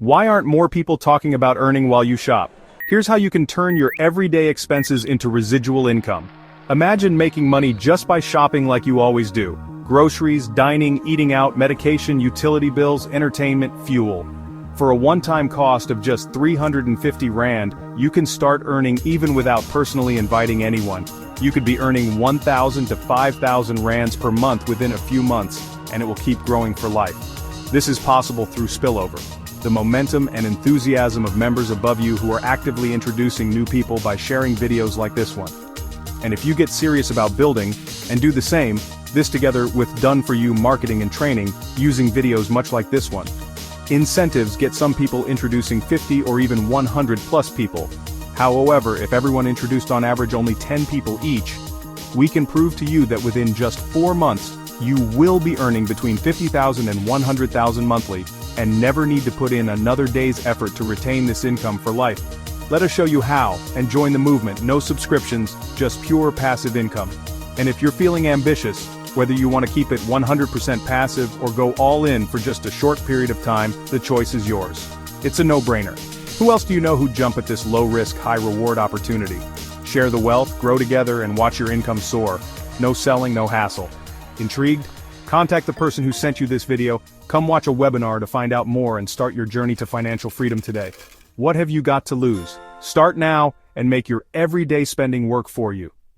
Why aren't more people talking about earning while you shop? Here's how you can turn your everyday expenses into residual income. Imagine making money just by shopping like you always do. Groceries, dining, eating out, medication, utility bills, entertainment, fuel. For a one-time cost of just 350 Rand, you can start earning even without personally inviting anyone. You could be earning 1,000 to 5,000 Rands per month within a few months, and it will keep growing for life. This is possible through spillover, the momentum and enthusiasm of members above you who are actively introducing new people by sharing videos like this one. And if you get serious about building, and do the same, this together with done-for-you marketing and training, using videos much like this one. Incentives get some people introducing 50 or even 100 plus people. However, if everyone introduced on average only 10 people each, we can prove to you that within just 4 months, you will be earning between 50,000 and 100,000 monthly, and never need to put in another day's effort to retain this income for life. Let us show you how, and join the movement. No subscriptions, just pure passive income. And if you're feeling ambitious, whether you want to keep it 100% passive or go all in for just a short period of time, the choice is yours. It's a no-brainer. Who else do you know who'd jump at this low-risk, high-reward opportunity? Share the wealth, grow together, and watch your income soar. No selling, no hassle. Intrigued? Contact the person who sent you this video. Come watch a webinar to find out more and start your journey to financial freedom today. What have you got to lose? Start now and make your everyday spending work for you.